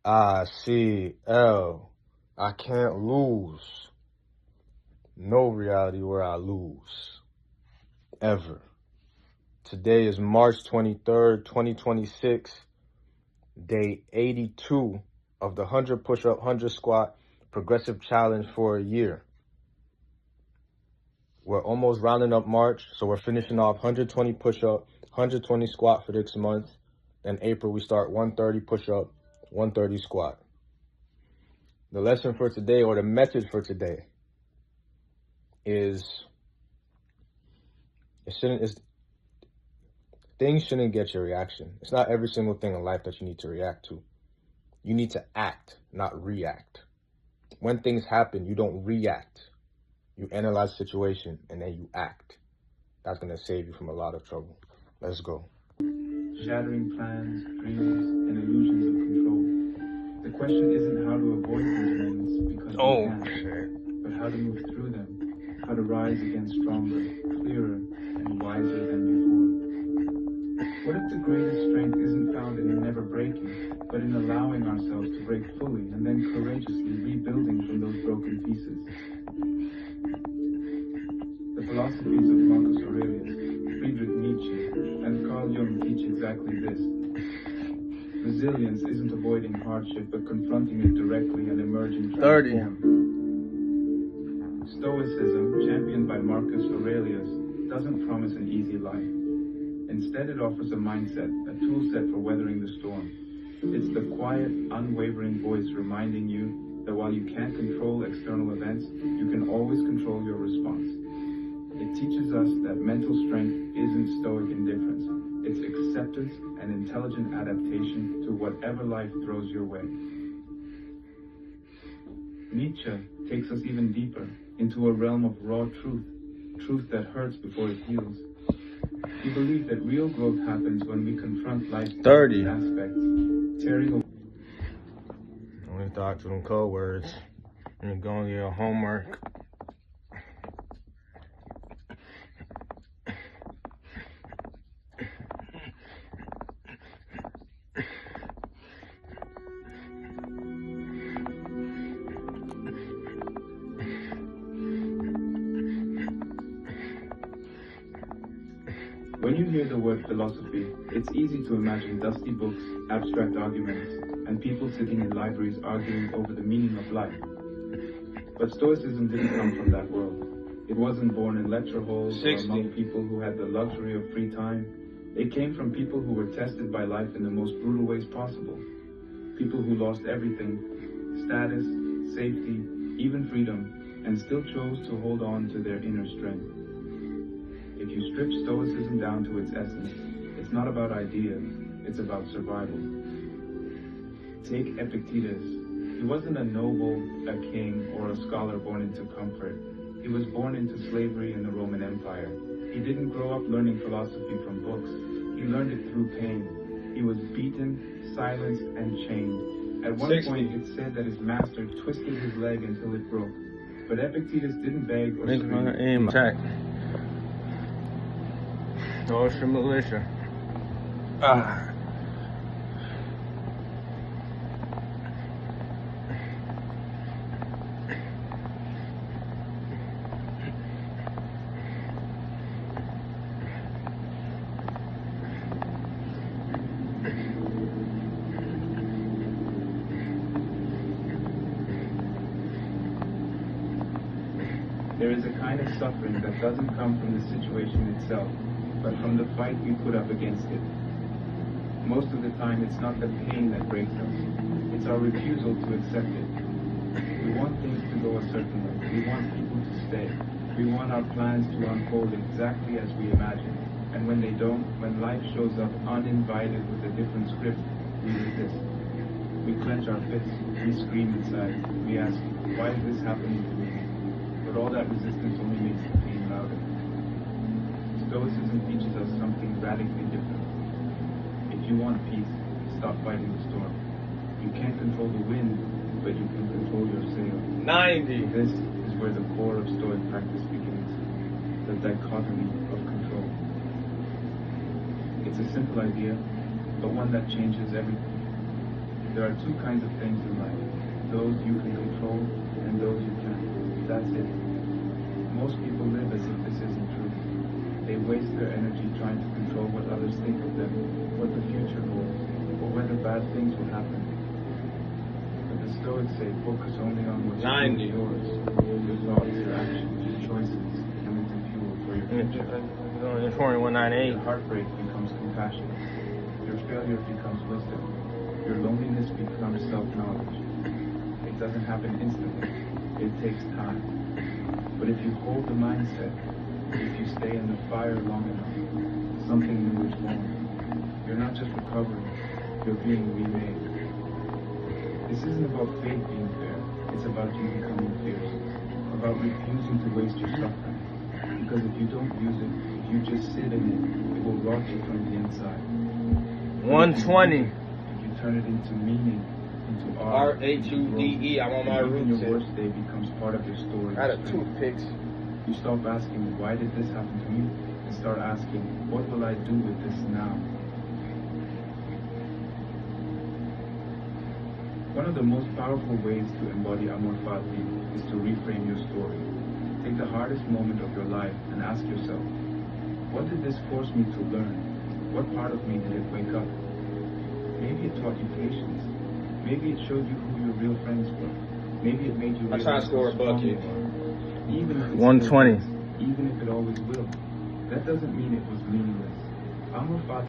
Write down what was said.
icLAAo. I can't lose. No reality where I lose. Ever. Today is March 23rd, 2026. Day 82 of the 100 push-up, 100 squat progressive challenge for a year. We're almost rounding up March, so we're finishing off 120 push-up, 120 squat for this month. In April, we start 130 push-up, 130 squat. The lesson for today, or the message for today, is things shouldn't get your reaction. It's not every single thing in life that you need to react to. You need to act, not react. When things happen, you don't react. You analyze the situation and then you act. That's going to save you from a lot of trouble. Let's go. Shattering plans, dreams, and illusions of control. The question isn't how to avoid these moments because we can, but how to move through them, how to rise again stronger, clearer, and wiser than before. What if the greatest strength isn't found in never breaking, but in allowing ourselves to break fully and then courageously rebuilding from those broken pieces? The philosophies of Marcus Aurelius, Friedrich Nietzsche, and Carl Jung teach exactly this. Resilience isn't avoiding hardship, but confronting it directly and emerging transformed. Stoicism, championed by Marcus Aurelius, doesn't promise an easy life. Instead, it offers a mindset, a tool set for weathering the storm. It's the quiet, unwavering voice reminding you that while you can't control external events, you can always control your response. It teaches us that mental strength isn't stoic indifference. It's acceptance and intelligent adaptation to whatever life throws your way. Nietzsche takes us even deeper into a realm of raw truth that hurts before it heals. He believed that real growth happens when we confront life's aspects, tearing away. Only thought to them code words. You're going to your homework. When you hear the word philosophy, it's easy to imagine dusty books, abstract arguments, and people sitting in libraries arguing over the meaning of life. But Stoicism didn't come from that world. It wasn't born in lecture halls or among people who had the luxury of free time. It came from people who were tested by life in the most brutal ways possible. People who lost everything, status, safety, even freedom, and still chose to hold on to their inner strength. If you strip Stoicism down to its essence, it's not about ideas, it's about survival. Take Epictetus. He wasn't a noble, a king, or a scholar born into comfort. He was born into slavery in the Roman Empire. He didn't grow up learning philosophy from books. He learned it through pain. He was beaten, silenced, and chained. At one point, it's said that his master twisted his leg until it broke. But Epictetus didn't beg or scream. No, it's your militia. There is a kind of suffering that doesn't come from the situation itself, but from the fight we put up against it. Most of the time, it's not the pain that breaks us. It's our refusal to accept it. We want things to go a certain way. We want people to stay. We want our plans to unfold exactly as we imagine. And when they don't, when life shows up uninvited with a different script, we resist. We clench our fists. We scream inside. We ask, why is this happening to me? But all that resistance only makes the pain louder. Stoicism teaches us something radically different. If you want peace, stop fighting the storm. You can't control the wind, but you can control your sail. 90. This is where the core of Stoic practice begins, the dichotomy of control. It's a simple idea, but one that changes everything. There are two kinds of things in life, those you can control and those you can't. That's it. Most people live as if this isn't true. They waste their energy trying to control what others think of them, what the future holds, or whether bad things will happen. But the Stoics say focus only on what's truly yours, your thoughts, your actions, your choices, and it's a fuel for your future. Your heartbreak becomes compassion. Your failure becomes wisdom. Your loneliness becomes self-knowledge. It doesn't happen instantly. It takes time. But if you hold the mindset, if you stay in the fire long enough, something new is born. You're not just recovering, you're being remade. This isn't about fate being fair, it's about you becoming fierce, about refusing to waste your suffering. Because if you don't use it, if you just sit in it, it will rot you from the inside. 120. If you turn it into meaning, into art, R-A-2-D-E, I'm on my even roots. your worst day becomes part of your story. I had a toothpick. You stop asking, why did this happen to me? And start asking, what will I do with this now? One of the most powerful ways to embody amor fati is to reframe your story. Take the hardest moment of your life and ask yourself, what did this force me to learn? What part of me did it wake up? Maybe it taught you patience. Maybe it showed you who your real friends were. Maybe it made you realize how strong you are. Even if it's 120. Even if it always will. That doesn't mean it was meaningless. Amor fati